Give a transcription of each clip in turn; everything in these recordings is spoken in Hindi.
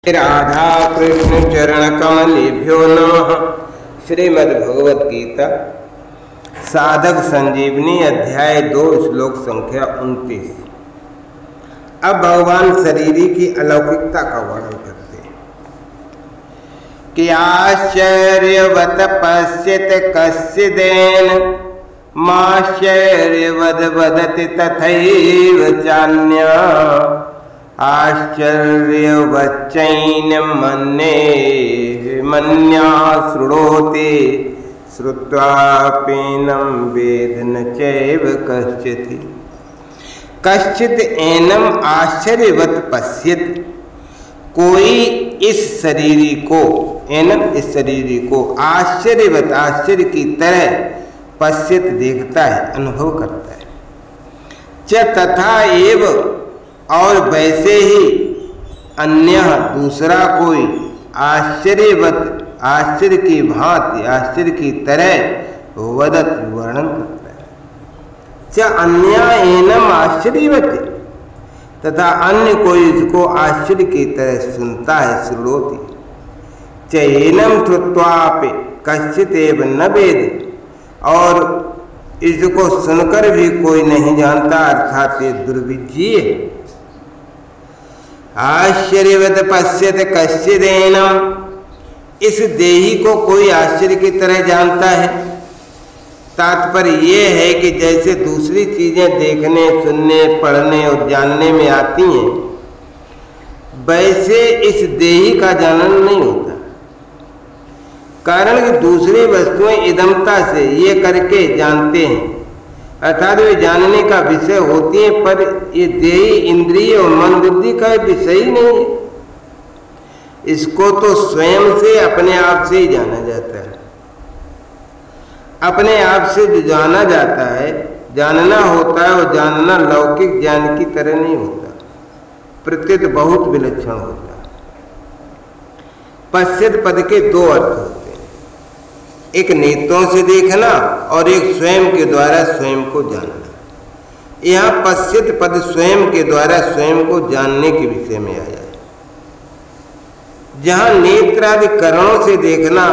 राधा कृष्ण चरण कमलेभ्यो नमः। श्रीमद्भगवद गीता साधक संजीवनी अध्याय 2 श्लोक संख्या 29। अब भगवान शरीरी की अलौकिकता का वर्णन करते हैं कि आश्चर्यवत पश्यत कश्चिदेन माश्चर्यवद वदति तथैव चान्या आश्चर्यवच्चैन मन्या शृणोति श्रुत्वापीनं वेद न चैव कश्चित् एनम आश्चर्यवत पश्यत। कोई इस शरीरी को इस शरीरी को आश्चर्यवत आश्चर्य की तरह पश्यत देखता है, अनुभव करता है। च तथा एव और वैसे ही अन्य दूसरा कोई आश्चर्यवत आश्चर्य की भांति आश्चर्य की तरह वदत वर्णन करता है। च अन्य एनम आश्चर्यवत तथा अन्य कोई इसको आश्चर्य की तरह सुनता है, श्रुणोति। च एनम श्रुत्वापि कश्चित् एव न वेद और इसको सुनकर भी कोई नहीं जानता, अर्थात ये दुर्विज्ञ। आश्चर्यवत पश्यत कश्चिदेनम, इस देही को कोई आश्चर्य की तरह जानता है। तात्पर्य ये है कि जैसे दूसरी चीजें देखने, सुनने, पढ़ने और जानने में आती हैं, वैसे इस देही का जानना नहीं होता। कारण कि दूसरी वस्तुएं इदमता से ये करके जानते हैं, अर्थात वे जानने का विषय होती है, पर ये देही, इंद्रिय और मन बुद्धि का विषय ही नहीं है। इसको तो स्वयं से, अपने आप से ही जाना जाता है। अपने आप से जो जाना जाता है, जानना होता है, और जानना लौकिक ज्ञान की तरह नहीं होता, प्रत्युत बहुत विलक्षण होता है। पश्यत पद के दो अर्थ होते हैं, एक नेत्रों से देखना और एक स्वयं के द्वारा स्वयं को जानना। यहाँ पश्यत पद स्वयं के द्वारा स्वयं को जानने के विषय में आया है। जहाँ नेत्रादि करणों से देखना,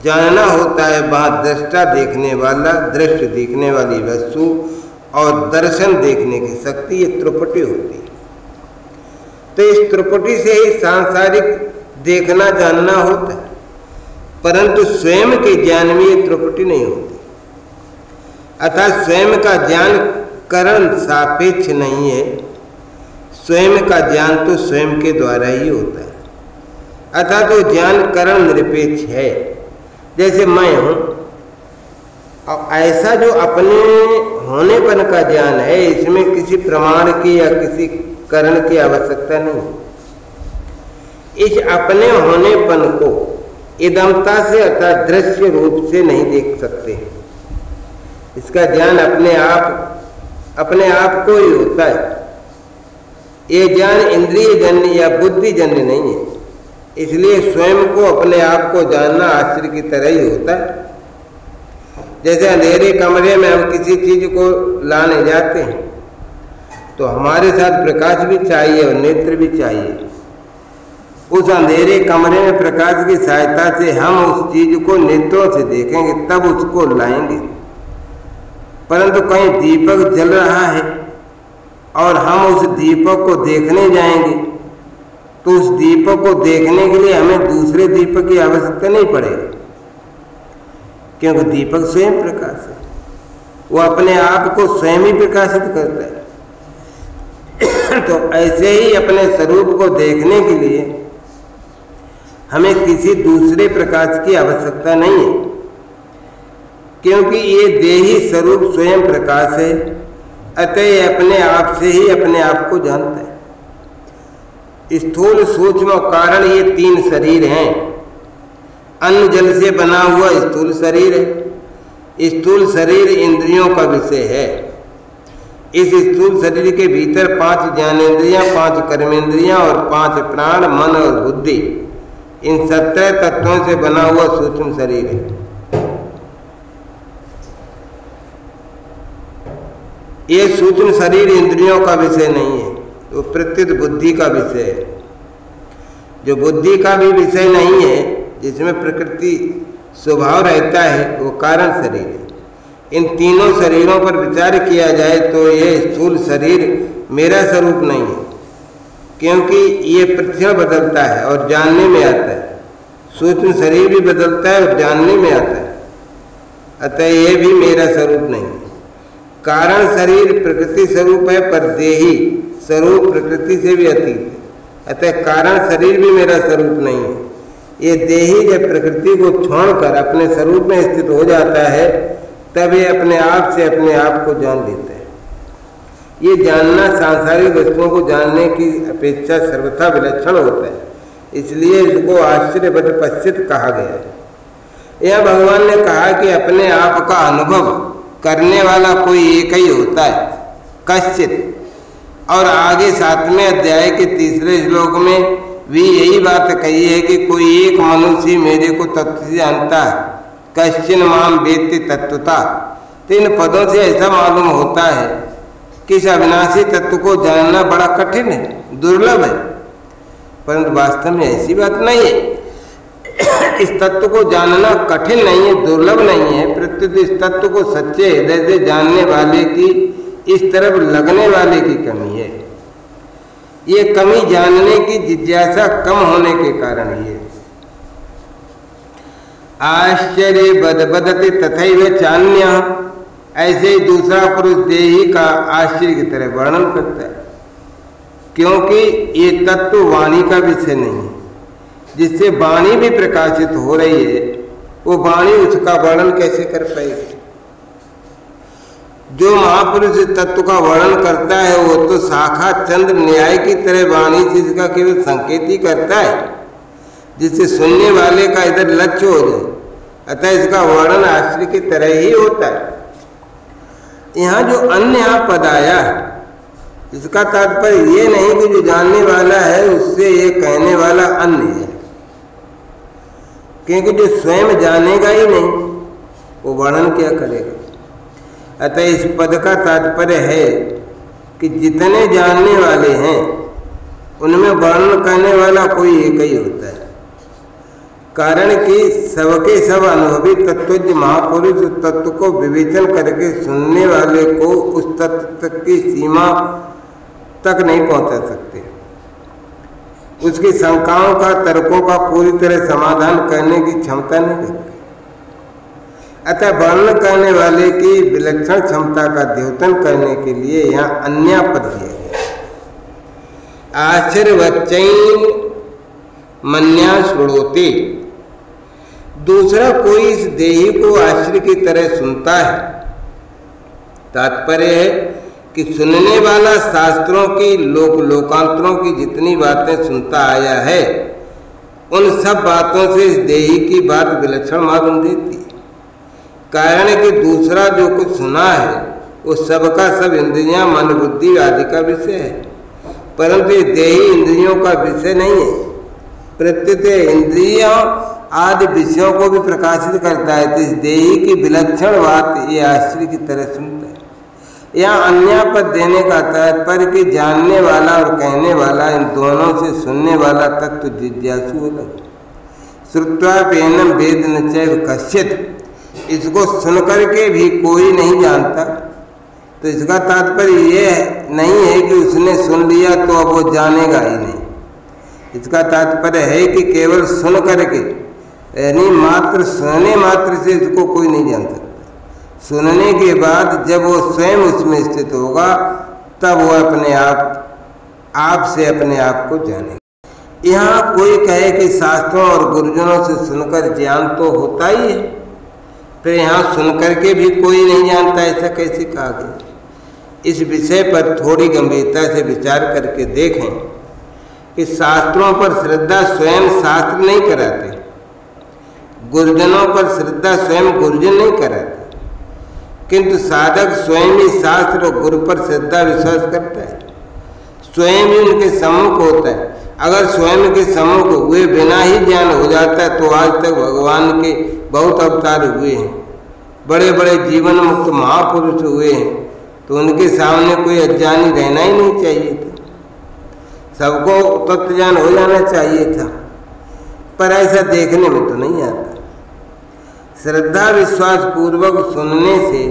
जानना होता है, वहाँ दृष्टा देखने वाला, दृश्य देखने वाली वस्तु और दर्शन देखने की शक्ति, ये त्रिपुटी होती है। तो इस त्रिपुटी से ही सांसारिक देखना जानना होता है, परंतु स्वयं के ज्ञान में ये त्रिपुटी नहीं होती। अर्थात स्वयं का ज्ञान करण सापेक्ष नहीं है, स्वयं का ज्ञान तो स्वयं के द्वारा ही होता है। अर्थात वो ज्ञान करण निरपेक्ष है। जैसे मैं हूँ, और ऐसा जो अपने होनेपन का ज्ञान है, इसमें किसी प्रमाण की या किसी करण की आवश्यकता नहीं। इस अपने होनेपन को इदमता से अर्थात दृश्य रूप से नहीं देख सकते। इसका ज्ञान अपने आप को ही होता है। ये ज्ञान इंद्रिय जन्य या बुद्धि जन्य नहीं है, इसलिए स्वयं को, अपने आप को जानना आश्चर्य की तरह ही होता है। जैसे अंधेरे कमरे में हम किसी चीज को लाने जाते हैं, तो हमारे साथ प्रकाश भी चाहिए और नेत्र भी चाहिए। उस अंधेरे कमरे में प्रकाश की सहायता से हम उस चीज को नेत्रों से देखेंगे, तब उसको लाएंगे। परंतु कहीं दीपक जल रहा है और हम उस दीपक को देखने जाएंगे, तो उस दीपक को देखने के लिए हमें दूसरे दीपक की आवश्यकता नहीं पड़ेगी, क्योंकि दीपक स्वयं प्रकाश है, वो अपने आप को स्वयं ही प्रकाशित करता है। तो ऐसे ही अपने स्वरूप को देखने के लिए हमें किसी दूसरे प्रकाश की आवश्यकता नहीं है, क्योंकि ये देही स्वरूप स्वयं प्रकाश है। अतः अपने आप से ही अपने आप को जानता है। स्थूल, सूक्ष्म और कारण, ये 3 शरीर हैं। अन्न जल से बना हुआ स्थूल शरीर है। स्थूल शरीर इंद्रियों का विषय है। इस स्थूल शरीर के भीतर 5 ज्ञानेंद्रियां, 5 कर्मेंद्रियां और 5 प्राण, मन और बुद्धि, इन 17 तत्वों से बना हुआ सूक्ष्म शरीर है। ये सूक्ष्म शरीर इंद्रियों का विषय नहीं है, वो प्रत्युत बुद्धि का विषय है। जो बुद्धि का भी विषय नहीं है, जिसमें प्रकृति स्वभाव रहता है, वो कारण शरीर है। इन तीनों शरीरों पर विचार किया जाए तो ये स्थूल शरीर मेरा स्वरूप नहीं है, क्योंकि ये प्रतिक्षण बदलता है और जानने में आता है। सूक्ष्म शरीर भी बदलता है और जानने में आता है, अतः ये भी मेरा स्वरूप नहीं है। कारण शरीर प्रकृति स्वरूप है, पर देही स्वरूप प्रकृति से भी अतीत है, अतः कारण शरीर भी मेरा स्वरूप नहीं है। ये देही जब प्रकृति को छोड़कर अपने स्वरूप में स्थित हो जाता है, तब ये अपने आप से अपने आप को जान लेता है। ये जानना सांसारिक वस्तुओं को जानने की अपेक्षा सर्वथा विलक्षण होता है, इसलिए इसको आश्चर्यवद पश्चित कहा गया है। यह भगवान ने कहा कि अपने आप का अनुभव करने वाला कोई एक ही होता है, कश्चित। और आगे 7वें अध्याय के 3 श्लोक में भी यही बात कही है कि कोई एक मनुष्य मेरे को तत्व से जानता है, कश्चिन माम वेत्ति तत्वता। तो इन पदों से ऐसा मालूम होता है कि इस अविनाशी तत्व को जानना बड़ा कठिन है, दुर्लभ है, परंतु वास्तव में ऐसी बात नहीं है। इस तत्व को जानना कठिन नहीं है, दुर्लभ नहीं है, प्रत्युत इस तत्व को सच्चे हृदय से जानने वाले की, इस तरफ लगने वाले की कमी है। ये कमी जानने की जिज्ञासा कम होने के कारण ही है। आश्चर्य बदबदते तथैव चान्य, ऐसे ही दूसरा पुरुष देही का आश्चर्य की तरह वर्णन करता है, क्योंकि ये तत्व वाणी का विषय नहीं है। जिससे वाणी भी प्रकाशित हो रही है, वो वाणी उसका वर्णन कैसे कर पाएगी। जो महापुरुष तत्व का वर्णन करता है, वो तो शाखा चंद्र न्याय की तरह वाणी से इसका केवल संकेत ही करता है, जिससे सुनने वाले का इधर लक्ष्य हो जाए। अतः इसका वर्णन आश्चर्य की तरह ही होता है। यहाँ जो अन्य पद आया, इसका तात्पर्य ये नहीं कि जो जानने वाला है उससे ये कहने वाला अन्य है, क्योंकि जो स्वयं जानेगा ही नहीं, वो वर्णन क्या करेगा। अतः इस पद का तात्पर्य है कि जितने जानने वाले हैं उनमें वर्णन करने वाला कोई एक ही होता है। कारण कि सबके सब अनुभवी तत्वज्ञ महापुरुष तत्व को विवेचन करके सुनने वाले को उस तत्व तक की सीमा तक नहीं पहुंचा सकते। उसकी शंकाओं का, तर्कों का पूरी तरह समाधान करने की क्षमता नहीं रखते। अतः वर्णन करने वाले की विलक्षण क्षमता का द्योतन करने के लिए यहाँ अन्य पद दिया गया। आश्चर्यवच्चैन मन्या श्रुणोति, दूसरा कोई इस देही को आश्चर्य की तरह सुनता है। तात्पर्य है कि सुनने वाला शास्त्रों की, लोकांतरों की जितनी बातें सुनता आया है, उन सब बातों से इस देही की बात विलक्षण मालूम देती है। कारण कि दूसरा जो कुछ सुना है वो सबका सब इंद्रियां, मन, बुद्धि आदि का विषय है, परंतु ये देही इंद्रियों का विषय नहीं है। प्रत्युत इंद्रियों आदि विषयों को भी प्रकाशित करता है। तो इस देही की विलक्षण बात ये आश्चर्य की तरह सुनता है। यहाँ अन्य पद देने का तात्पर्य कि जानने वाला और कहने वाला, इन दोनों से सुनने वाला तत्व जिज्ञासु अलग। श्रुत्वा पेनम वेद न चैव कश्चित्, इसको सुनकर के भी कोई नहीं जानता। तो इसका तात्पर्य ये नहीं है कि उसने सुन लिया तो अब वो जानेगा ही नहीं। इसका तात्पर्य है कि केवल सुन करके, यानी मात्र सुनने मात्र से इसको कोई नहीं जान सकता। सुनने के बाद जब वो स्वयं उसमें स्थित होगा, तब वो अपने आप से अपने आप को जानेगा। यहाँ कोई कहे कि शास्त्रों और गुरुजनों से सुनकर ज्ञान तो होता ही है, फिर यहाँ सुनकर के भी कोई नहीं जानता, ऐसा कैसे कहा गया। इस विषय पर थोड़ी गंभीरता से विचार करके देखें कि शास्त्रों पर श्रद्धा स्वयं शास्त्र नहीं कराते, गुरुजनों पर श्रद्धा स्वयं गुरुजन नहीं कराते, किंतु साधक स्वयं ही शास्त्र और गुरु पर श्रद्धा विश्वास करता है, स्वयं ही उनके सम्मुख होता है। अगर स्वयं के सम्मुख हुए बिना ही ज्ञान हो जाता है तो आज तक भगवान के बहुत अवतार हुए हैं, बड़े बड़े जीवन मुक्त महापुरुष हुए हैं, तो उनके सामने कोई अज्ञानी रहना ही नहीं चाहिए था। सबको तत्व ज्ञान हो जाना चाहिए था, पर ऐसा देखने में तो नहीं आता। श्रद्धा विश्वास पूर्वक सुनने से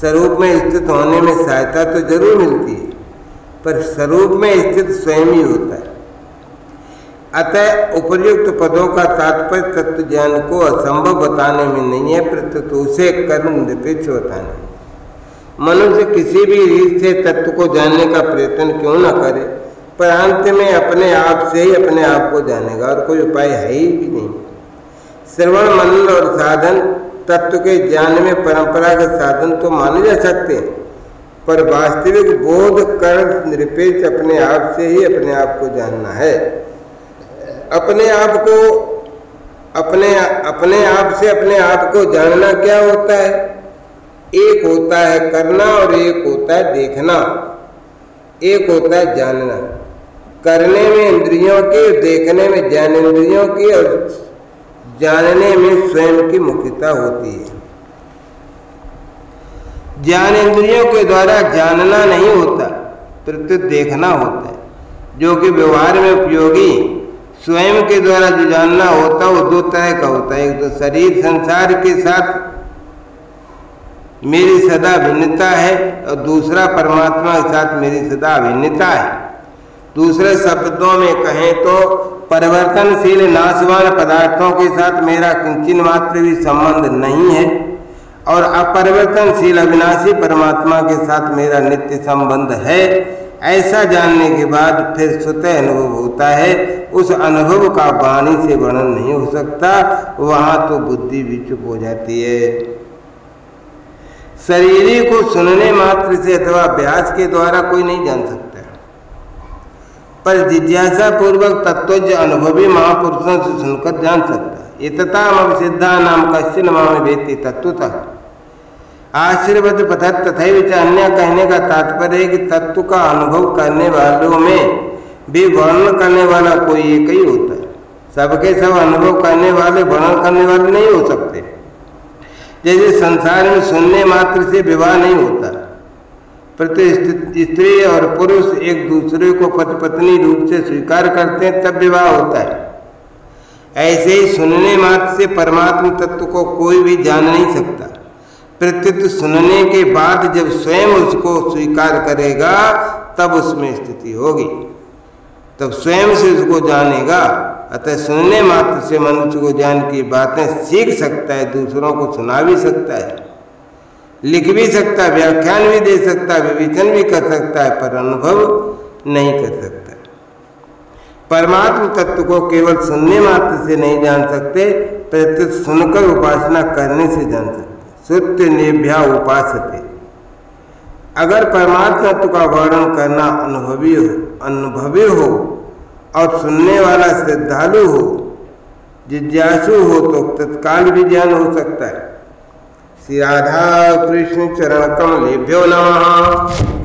स्वरूप में स्थित होने में सहायता तो जरूर मिलती है, पर स्वरूप में स्थित स्वयं ही होता है। अतः उपर्युक्त पदों का तात्पर्य तत्व ज्ञान को असंभव बताने में नहीं है, प्रत्युत उसे कर्म निरपेक्ष बताने। मनुष्य किसी भी रीत से तत्व को जानने का प्रयत्न क्यों न करे, पर अंत में अपने आप से ही अपने आप को जानेगा, और कोई उपाय है ही भी नहीं। श्रवण मनन और साधन तत्व के ज्ञान में परंपरागत साधन तो माने जा सकते हैं, पर वास्तविक बोध कर निरपेक्ष अपने आप से ही अपने आप को जानना है। अपने आप को अपने आप से अपने आप को जानना क्या होता है? एक होता है करना और एक होता है देखना, एक होता है जानना। करने में इंद्रियों की, देखने में ज्ञानेंद्रियों की, और जानने में स्वयं की मुख्यता होती है। ज्ञानेंद्रियों के द्वारा जानना नहीं होता, प्रत्युत देखना होता है, जो कि व्यवहार में उपयोगी। स्वयं के द्वारा जो जानना होता है वो दो तरह का होता है। एक तो शरीर संसार के साथ मेरी सदा भिन्नता है, और दूसरा परमात्मा के साथ मेरी सदा भिन्नता है। दूसरे शब्दों में कहें तो परिवर्तनशील नाशवान पदार्थों के साथ मेरा किंचिन मात्र भी संबंध नहीं है, और अपरिवर्तनशील अविनाशी परमात्मा के साथ मेरा नित्य संबंध है। ऐसा जानने के बाद फिर स्वतः अनुभव होता है। उस अनुभव का वाणी से वर्णन नहीं हो सकता, वहां तो बुद्धि भी चुप हो जाती है। शरीरी को सुनने मात्र से अथवा अभ्यास के द्वारा कोई नहीं जान सकता, पर जिज्ञासा पूर्वक तत्वज्ञ अनुभवी महापुरुषों से सुनकर जान सकता है। इतताम सिद्धा नाम कश्चिन माम वेत्ति तत्वतः आशीर्वद पथत तथैव च अन्य कहने का तात्पर्य है कि तत्व का अनुभव करने वालों में भी वर्णन करने वाला कोई एक ही होता है। सबके सब अनुभव करने वाले वर्णन करने वाले नहीं हो सकते। जैसे संसार में सुनने मात्र से विवाह नहीं होता, प्रति स्त्री और पुरुष एक दूसरे को पति पत्नी रूप से स्वीकार करते हैं तब विवाह होता है। ऐसे ही सुनने मात्र से परमात्मा तत्व को कोई भी जान नहीं सकता। प्रत्युत सुनने के बाद जब स्वयं उसको स्वीकार करेगा तब उसमें स्थिति होगी, तब स्वयं से उसको जानेगा। अतः सुनने मात्र से मनुष्य को ज्ञान की बातें सीख सकता है, दूसरों को सुना भी सकता है, लिख भी सकता है, व्याख्यान भी दे सकता है, विवेचन भी कर सकता है, पर अनुभव नहीं कर सकता। परमात्म तत्व को केवल सुनने मात्र से नहीं जान सकते, प्रत्युत सुनकर उपासना करने से जान सकते। श्रुत्य नेभ्या उपासते। अगर परमात्मा तत्व का वर्णन करना अनुभवी हो और सुनने वाला श्रद्धालु हो, जिज्ञासु हो, तो तत्काल भी ज्ञान हो सकता है। श्री राधा कृष्ण चरण कमलेभ्यो नमः।